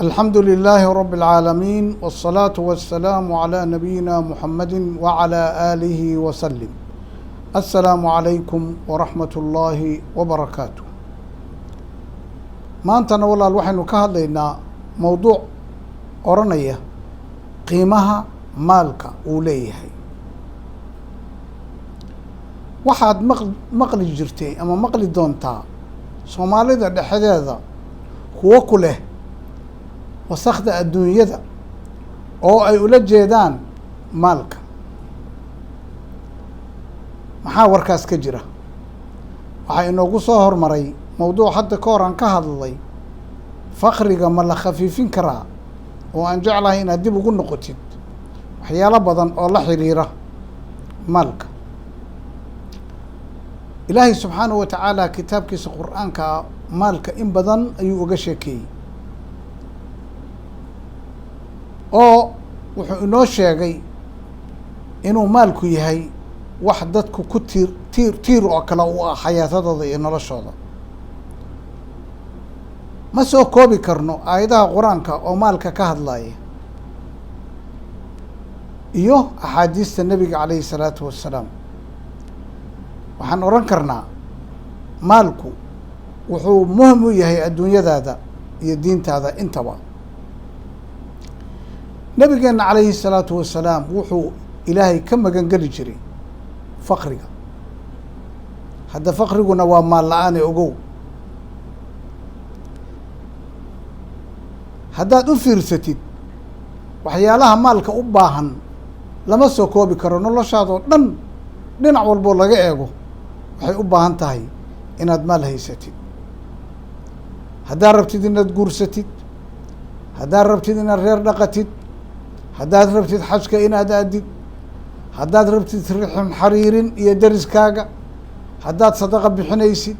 الحمد لله رب العالمين والصلاة والسلام على نبينا محمد وعلى آله وسلم. السلام عليكم ورحمة الله وبركاته. ما أنت نقول الوحي نكهد لنا موضوع أرنية قيمها مالك وليه واحد مقل جرتي أما مقل دونتا سومالي ده حدادا هو كله wasakda adduunyada oo ay ula jeedaan maalka maxaa warkaas ka jira waxaa inoogu soo hormaray mawduuc hadda ka hor aan ka hadlay faqriga ma la khafiifin karaa oo aan jeclahay inaad dib ugu noqotid waxyaalo badan oo la xiriira maalka ilaahay subxaanahu wa tacaala kitaabkiisa qur-aanka maalka in badan ayuu uga sheekeeyey oo wuxuu inoo sheegay inuu maalku yahay wax dadku ku tiir oo kale u ah xayaatadooda iyo noloshooda ma soo koobi karno aayadaha qur-aanka oo maalka ka hadlaya iyo axaadiista nebiga calayhi salaatu wassalaam waxaan odhan karnaa maalku wuxuu muhim u yahay adduunyadaada iyo diintaada intaba nabigeena calayhi الsalaatu wasalaam wuxuu ilaahay ka magan geli jiray faqriga hadda faqriguna waa maal la-aane ogow haddaad u fiirsatid waxyaalaha maalka u baahan lama soo koobi karo noloshaadoo dhan dhinac walboo laga eego waxay u baahan tahay inaad maal haysatid haddaad rabtid inaad guursatid haddaad rabtid inaad reer dhaqatid haddaad rabtid xajka inaad aadid haddaad rabtid rixim xariirin iyo deriskaaga haddaad sadaqa bixinaysid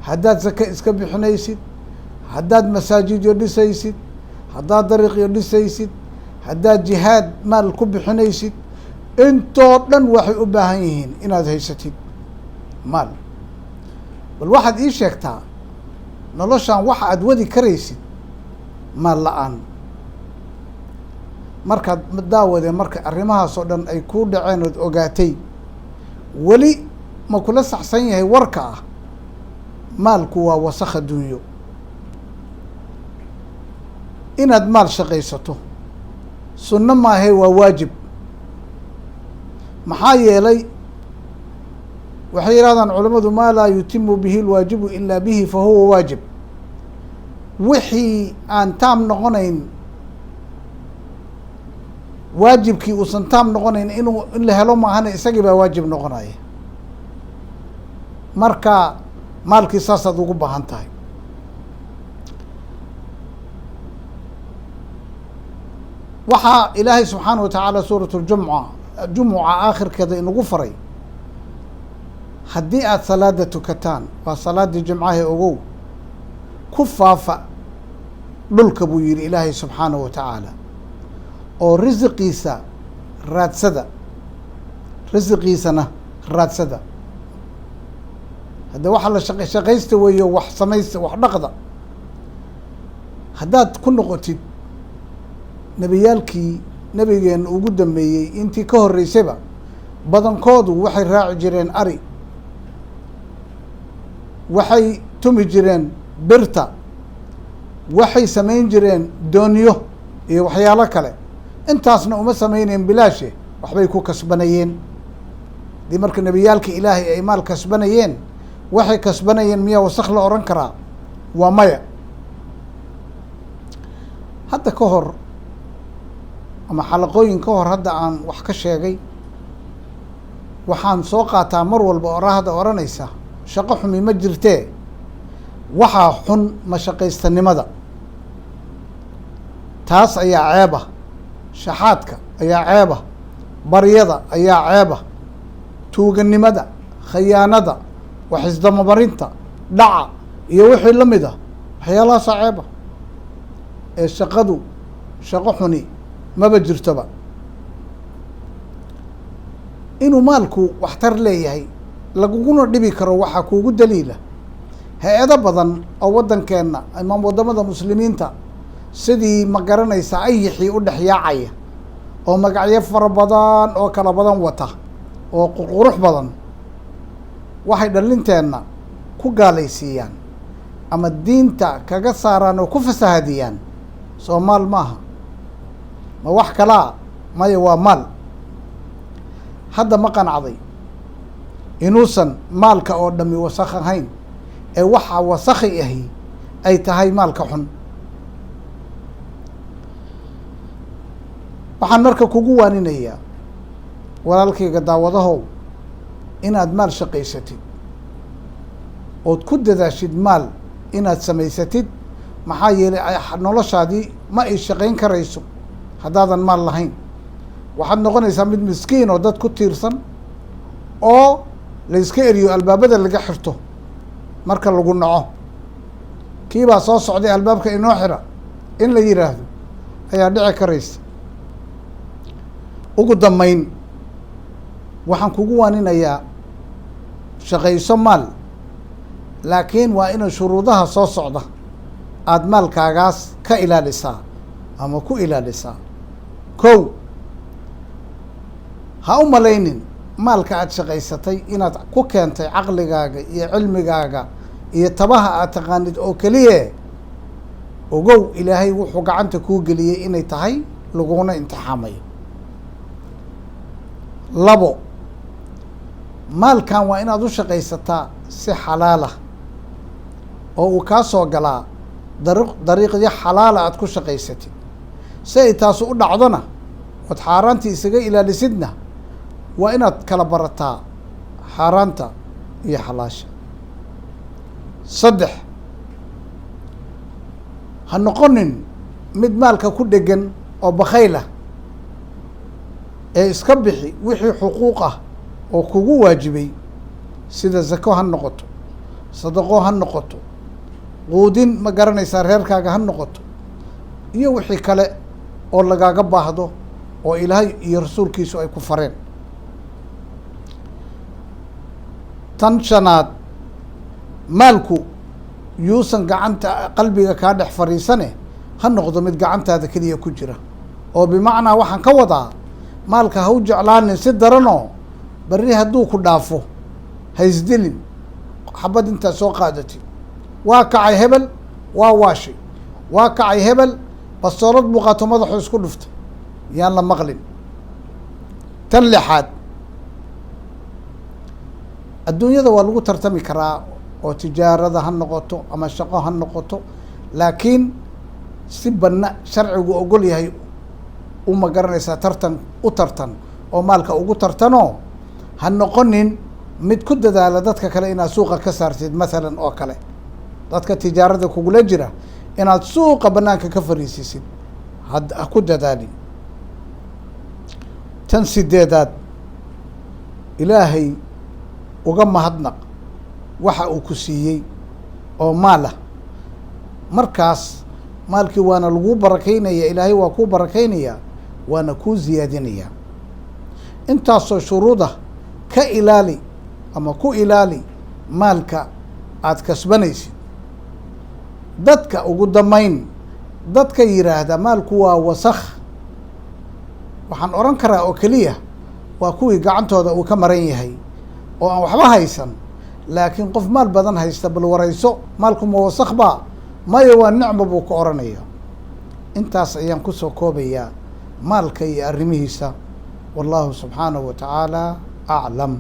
haddaad sake iska bixinaysid haddaad masaajidyo dhisaysid haddaad dariiqyo dhisaysid haddaad jihaad maal ku bixinaysid intoo dhan waxay u baahan yihiin inaad haysatid maal bal waxaad ii sheegtaa noloshaan waxa aad wadi karaysid maal la-aan markaad daawade marka arrimahaas oo dhan ay kuu dhaceen ood ogaatay weli ma kula saxsan yahay warka ah maalku waa wasakh adduunyo inaad maal shaqaysato sunno maahe waa waajib maxaa yeelay waxay yidhahdaan culammadu maa laa yutimu bihi lwaajibu ilaa bihi fa huwa waajib wixii aan taam noqonayn waajibkii uusan taam noqonayn in la helo maahana isagii baa waajib noqonaya marka maalkii saasaad ugu baahan tahay waxaa ilaahay subxaanahu wa tacaala suurat jumuca aakhirkeeda inagu faray haddii aada salaada tukataan waa salaadii jimcahe ogow ku faafa dhulka buu yihi ilaahay subxaanahu wa tacaala oo risiqiisa raadsada risiqiisana raadsada hadda waxaa la shaqaysta weeyo wax samaysta wax dhaqda haddaad ku noqotid nebiyaalkii nebigeena ugu dambeeyey intii ka horreysayba badankoodu waxay raaci jireen ari waxay tumi jireen birta waxay samayn jireen doonyo iyo waxyaalo kale intaasna uma samaynayen bilaashe waxbay ku kasbanayeen hadii marka nebiyaalka ilaahay ay maal kasbanayeen waxay kasbanayeen miyaa wasakh la odhan karaa waa maya hadda ka hor ama xalaqooyin ka hor hadda aan wax ka sheegay waxaan soo qaataa mar walba oraahda odhanaysa shaqo xumi ma jirtee waxaa xun mashaqaystanimada taas ayaa ceeba shaxaadka ayaa ceeba baryada ayaa ceeba tuuganimada khayaanada waxisdamamarinta dhaca iyo wixii la mid ah waxyaalahaasaa ceeba ee shaqadu shaqo xuni maba jirtoba inuu maalku waxtar leeyahay laguguna dhibi karo waxaa kuugu daliila hay-ado badan oo waddankeenna ama waddamada muslimiinta sidii ma garanaysaa ayixii u dhex yaacaya oo magacyo fara badan oo kala badan wata oo qurux badan waxay dhalinteenna ku gaalaysiiyaan ama diinta kaga saaraan oo ku fasahadiyaan soomaal maaha ma wax kalaa maya waa maal hadda ma qanacday inuusan maalka oo dhami wasakh ahayn ee waxa wasakhi ahi ay tahay maalka xun waxaan marka kugu waaninayaa walaalkayga daawadahow inaad maal shaqaysatid ood ku dadaashid maal inaad samaysatid maxaa yeelay noloshaadii ma ay shaqayn karayso haddaadan maal lahayn waxaad noqonaysaa mid miskiin oo dad ku tiirsan oo layska eriyo albaabada laga xirto marka lagu naco kiibaa soo socday albaabka inoo xira in la yidhaahdo ayaa dhici karaysa ugu dambayn waxaan kugu waaninayaa shaqayso maal laakiin waa inay shuruudaha soo socda aada maalkaagaas ka ilaalisaa ama ku ilaalisaa kow ha u malaynin maalka aada shaqaysatay inaad ku keentay caqligaaga iyo cilmigaaga iyo tabaha aad taqaanid oo keliye ogow ilaahay wuxuu gacanta kuu geliyey inay tahay laguna imtixaamayo labo maalkan waa inaad u shaqaysataa si xalaalah oo uu kaa soo galaa dariiqyo xalaala aad ku shaqaysatid si ay taasu u dhacdona ood xaaraantii isaga ilaalisidna waa inaad kala barataa xaaraanta iyo xalaasha saddex ha noqonin mid maalka ku dhegan oo bakhaylah ee iska bixi wixii xuquuq ah oo kugu waajibay sida zako ha noqoto sadaqo ha noqoto quudin ma garanaysaa reerkaaga ha noqoto iyo wixii kale oo lagaaga baahdo oo ilaahay iyo rasuulkiisu ay ku fareen tan shanaad maalku yuusan gacanta qalbiga kaa dhex fadhiisane ha noqdo mid gacantaada keliya ku jira oo bimacnaa waxaan ka wadaa maalka ha u jeclaanin si daranoo berri hadduu ku dhaafo ha isdilin xabad intaad soo qaadatid waa kacay hebel waa waashay waa kacay hebel bastoorad muuqaato madaxu isku dhufta yaan la maqlin tan lixaad adduunyada waa lagu tartami karaa oo tijaarada ha noqoto ama shaqo ha noqoto laakiin si banna sharcigu ogol yahay uma garanaysaa tartan u tartan oo maalka ugu tartanoo ha noqonin mid ku dadaala dadka kale inaad suuqa ka saartid mathalan oo kale dadka tijaarada kugula jira inaad suuqa banaanka ka fariisisid ha ku dadaali tan sideedaad ilaahay uga mahadnaq waxa uu ku siiyey oo maal ah markaas maalkii waana laguu barakaynaya ilaahay waa kuu barakaynayaa waana kuu ziyaadinayaa intaasoo shuruuda ka ilaali ama ku ilaali maalka aada kasbanaysid dadka ugu dambayn dadka yidhaahda maalku waa wasakh waxaan odhan karaa oo keliya waa kuwii gacantooda uu ka maran yahay oo aan waxba haysan laakiin qof maal badan haysta bal warayso maalku ma wasakh baa maya waa nicmo buu ka odhanaya intaas ayaan kusoo koobayaa maalka iyo arrimihiisa wallahu subxaanahu wa tacaala aclam.